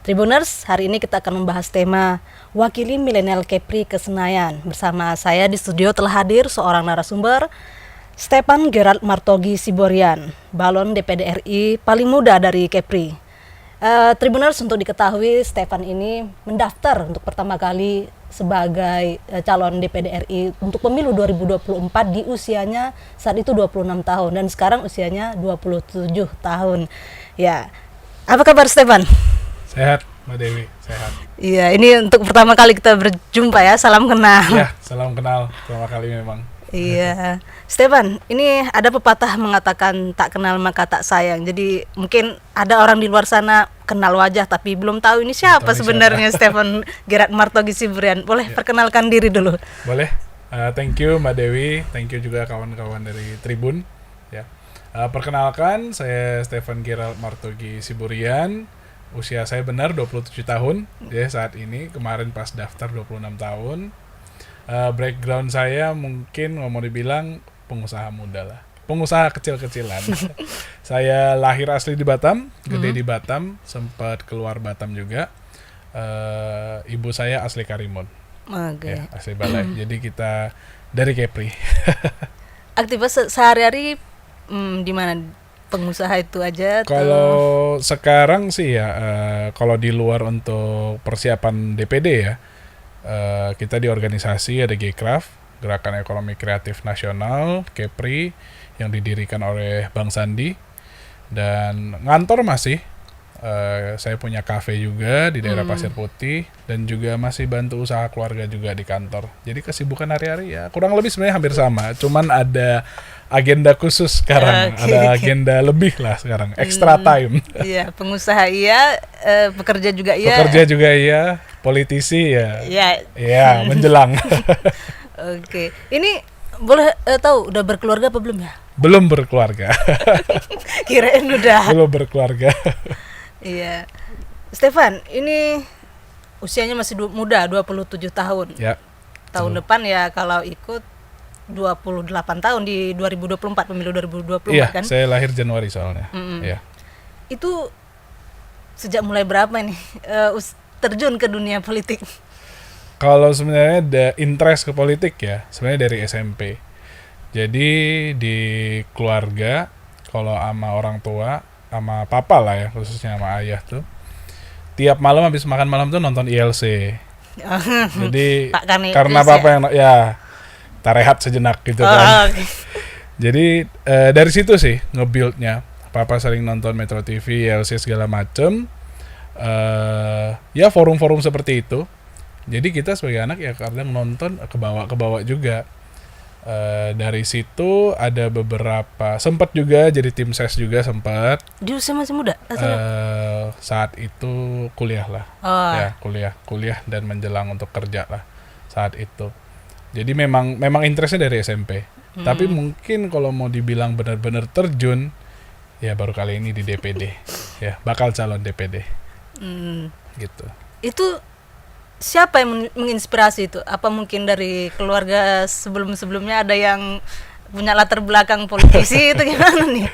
Tribuners, hari ini kita akan membahas tema Wakili Milenial Kepri ke Senayan. Bersama saya di studio telah hadir seorang narasumber, Stefan Gerald Martogi Siborian, balon DPD RI paling muda dari Kepri. Tribuners, untuk diketahui, Stefan ini mendaftar untuk pertama kali sebagai calon DPD RI untuk pemilu 2024 di usianya saat itu 26 tahun dan sekarang usianya 27 tahun. Ya, apa kabar Stefan? Sehat, Mbak Dewi, sehat. Iya, ini untuk pertama kali kita berjumpa ya, salam kenal. Iya, salam kenal, pertama kali memang. Iya, Stefan, ini ada pepatah mengatakan tak kenal maka tak sayang. Jadi mungkin ada orang di luar sana kenal wajah tapi belum tahu ini siapa sebenarnya Stefan Gerald Martogi Siborian. Boleh perkenalkan diri dulu? Boleh. Thank you Mbak Dewi, thank you juga kawan-kawan dari Tribun. Ya, perkenalkan saya Stefan Gerald Martogi Siborian. Usia saya benar 27 tahun ya saat ini, kemarin pas daftar 26 tahun. Background saya mungkin mau dibilang pengusaha muda lah. Pengusaha kecil-kecilan. Saya lahir asli di Batam, gede di Batam, sempat keluar Batam juga. Ibu saya asli Karimun. Oke. Ya, asli Balai. Jadi kita dari Kepri. Aktivitas sehari-hari di mana? Pengusaha itu aja? Kalau sekarang sih ya, kalau di luar untuk persiapan DPD ya, kita di organisasi ada Gcraft, Gerakan Ekonomi Kreatif Nasional, Kepri, yang didirikan oleh Bang Sandi, dan ngantor masih, saya punya kafe juga di daerah Pasir Putih, dan juga masih bantu usaha keluarga juga di kantor. Jadi kesibukan hari-hari ya kurang lebih sebenarnya hampir sama, cuman ada agenda khusus sekarang, ada agenda lebih lah sekarang, extra time. Iya, pengusaha iya, pekerja juga iya. Pekerja juga iya, politisi ya. Iya. Iya, menjelang. Oke, ini boleh tahu udah berkeluarga apa belum ya? Belum berkeluarga. Kirain udah. Belum berkeluarga. Iya. Stefan, ini usianya masih muda, 27 tahun. Ya. Tahun depan ya kalau ikut 28 tahun di 2024, pemilu 2024 Iya, kan? saya lahir Januari soalnya. Iya. Itu sejak mulai berapa nih terjun ke dunia politik? Kalau sebenarnya ada interest ke politik ya, sebenarnya dari SMP. Jadi di keluarga, kalau sama orang tua, sama papa lah ya, khususnya sama ayah tuh, tiap malam habis makan malam tuh nonton ILC. Jadi karena papa yang kita rehat sejenak gitu kan. Okay. Jadi dari situ sih nge-build-nya. Papa sering nonton Metro TV, ILC segala macem. Ya forum-forum seperti itu. Jadi kita sebagai anak ya kadang nonton kebawa juga. Dari situ ada beberapa, sempat juga jadi tim ses juga sempat. Di usia masih muda? Saat itu kuliah lah. Ya kuliah dan menjelang untuk kerja lah saat itu. Jadi memang interestnya dari SMP. Tapi mungkin kalau mau dibilang benar-benar terjun, ya baru kali ini di DPD. Ya, bakal calon DPD. Gitu. Itu siapa yang menginspirasi itu? Apa mungkin dari keluarga sebelum-sebelumnya ada yang punya latar belakang politisi itu gimana nih?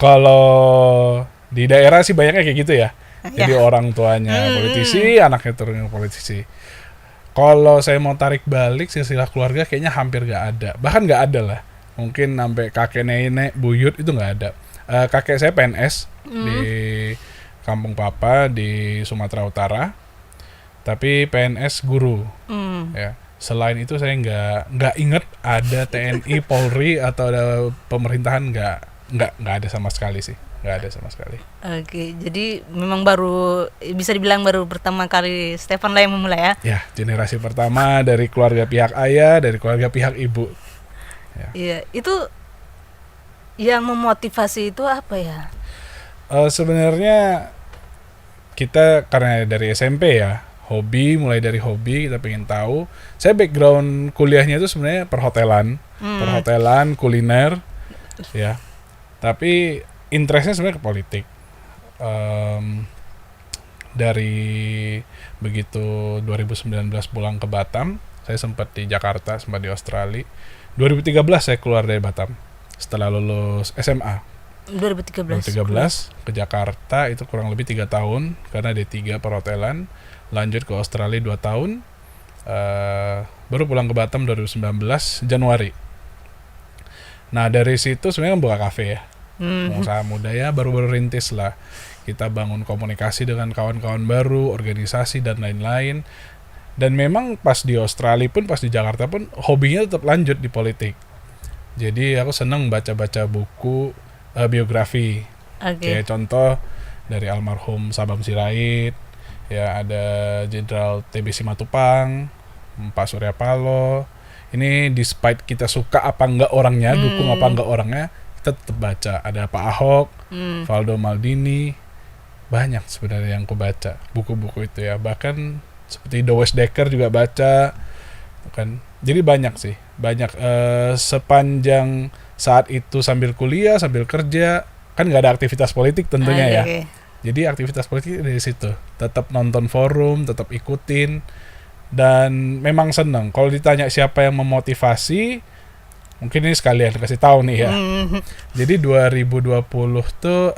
Kalau di daerah sih banyaknya kayak gitu ya. Jadi orang tuanya politisi, anaknya turun politisi. Kalau saya mau tarik balik silsilah keluarga kayaknya hampir gak ada. Bahkan gak ada lah. Mungkin sampai kakek nenek, buyut itu gak ada. Kakek saya PNS di kampung papa di Sumatera Utara. Tapi PNS guru. Ya. Selain itu saya nggak inget ada TNI, Polri atau ada pemerintahan nggak ada sama sekali sih. Nggak ada sama sekali. Oke, jadi memang bisa dibilang baru pertama kali Stefan lah yang memulai ya? Ya, generasi pertama dari keluarga pihak ayah, dari keluarga pihak ibu. Ya. Iya, itu yang memotivasi itu apa ya? Sebenarnya kita karena dari SMP ya, mulai dari hobi kita pengen tahu. Saya background kuliahnya itu sebenarnya perhotelan, kuliner, ya. Tapi interestnya sebenarnya ke politik. Dari begitu 2019 pulang ke Batam, saya sempat di Jakarta, sempat di Australia. 2013 saya keluar dari Batam setelah lulus SMA. 2013. 2013 ke Jakarta itu kurang lebih 3 tahun karena D3 perhotelan, lanjut ke Australia 2 tahun, baru pulang ke Batam 2019 Januari. Nah dari situ sebenarnya buka kafe ya, pengusaha muda ya, baru-baru rintis lah. Kita bangun komunikasi dengan kawan-kawan baru, organisasi dan lain-lain. Dan memang pas di Australia pun, pas di Jakarta pun, hobinya tetap lanjut di politik. Jadi aku seneng baca-baca buku biografi. Kayak contoh dari almarhum Sabam Sirait, ya ada Jenderal TB Simatupang, Pak Surya Paloh. Ini despite kita suka apa enggak orangnya, dukung apa enggak orangnya, kita tetap baca. Ada Pak Ahok, Valdo Maldini, banyak sebenarnya yang aku baca buku-buku itu ya. Bahkan seperti Dowes Dekker juga baca, kan. Jadi banyak sih, banyak sepanjang saat itu sambil kuliah, sambil kerja, kan nggak ada aktivitas politik tentunya ya. Jadi aktivitas politik dari situ, tetap nonton forum, tetap ikutin. Dan memang seneng. Kalau ditanya siapa yang memotivasi, mungkin ini sekalian kasih tahu nih ya. Jadi 2020 tuh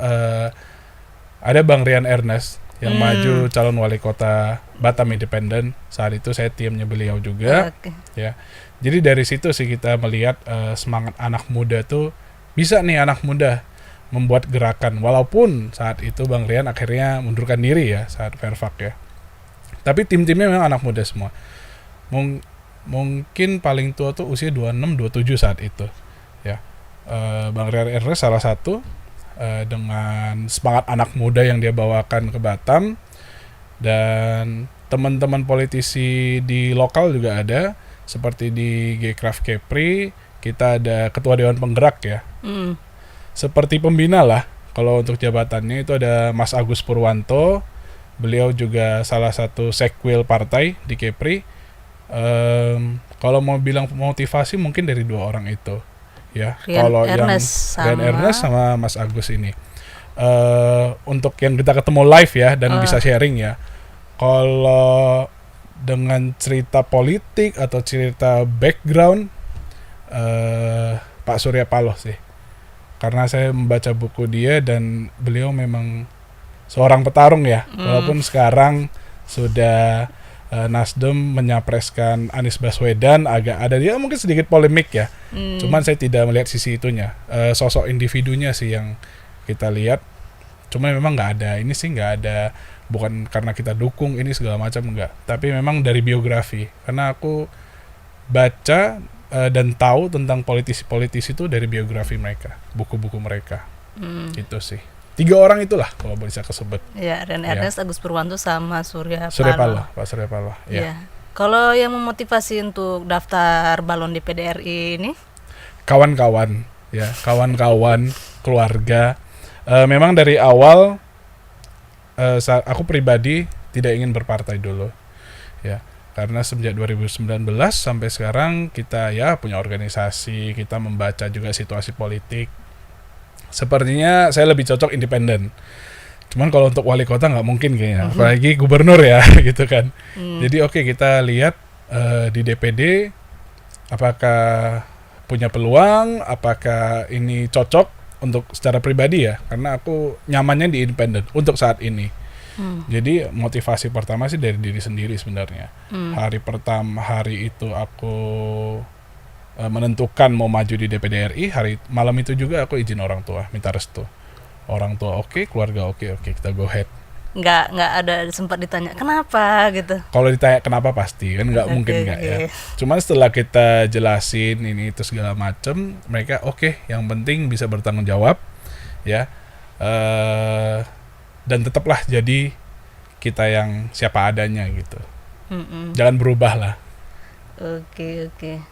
ada Bang Rian Ernest yang maju calon wali kota Batam Independen. Saat itu saya timnya beliau juga. Ya. Jadi dari situ sih kita melihat semangat anak muda tuh bisa nih anak muda membuat gerakan. Walaupun saat itu Bang Rian akhirnya mundurkan diri ya saat Fairfax ya. Tapi tim-timnya memang anak muda semua. Mungkin paling tua tuh usia 26-27 saat itu. Ya, Bang Rian Ernest salah satu dengan semangat anak muda yang dia bawakan ke Batam. Dan teman-teman politisi di lokal juga ada. Seperti di Gcraft Kepri, kita ada Ketua Dewan Penggerak ya. Seperti pembina lah. Kalau untuk jabatannya itu ada Mas Agus Purwanto. Beliau juga salah satu sekwil partai di Kepri. Kalau mau bilang motivasi mungkin dari 2 orang itu, ya. Kalau yang Rian Ernest sama Mas Agus ini, untuk yang kita ketemu live ya dan bisa sharing ya. Kalau dengan cerita politik atau cerita background, Pak Surya Paloh sih, karena saya membaca buku dia dan beliau memang seorang petarung ya, walaupun sekarang sudah Nasdem menyapreskan Anies Baswedan, agak ada dia mungkin sedikit polemik ya. Cuman saya tidak melihat sisi itunya, sosok individunya sih yang kita lihat. Cuman memang nggak ada, bukan karena kita dukung ini segala macam enggak, tapi memang dari biografi. Karena aku baca dan tahu tentang politisi-politisi itu dari biografi mereka, buku-buku mereka. Itu sih. 3 orang itulah kalau bisa kesebut. Ya, Rian Ernest, Agus Purwanto sama Surya Paloh. Pak Surya Paloh. Ya. Kalau yang memotivasi untuk daftar balon di PDRI ini? Kawan-kawan, keluarga. Memang dari awal aku pribadi tidak ingin berpartai dulu, ya. Karena sejak 2019 sampai sekarang kita ya punya organisasi, kita membaca juga situasi politik. Sepertinya saya lebih cocok independen. Cuman kalau untuk wali kota nggak mungkin kayaknya, apalagi gubernur ya gitu kan. Jadi kita lihat di DPD apakah punya peluang, apakah ini cocok untuk secara pribadi ya. Karena aku nyamannya di independen untuk saat ini. Jadi motivasi pertama sih dari diri sendiri sebenarnya. Hari itu aku menentukan mau maju di DPD RI, malam itu juga aku izin orang tua, minta restu. Orang tua oke, keluarga oke, kita go ahead. Nggak ada sempat ditanya kenapa gitu. Kalau ditanya kenapa pasti kan nggak mungkin nggak ya. Cuman setelah kita jelasin ini itu segala macem, mereka yang penting bisa bertanggung jawab ya. Dan tetaplah jadi kita yang siapa adanya gitu. Jangan berubah lah. Oke.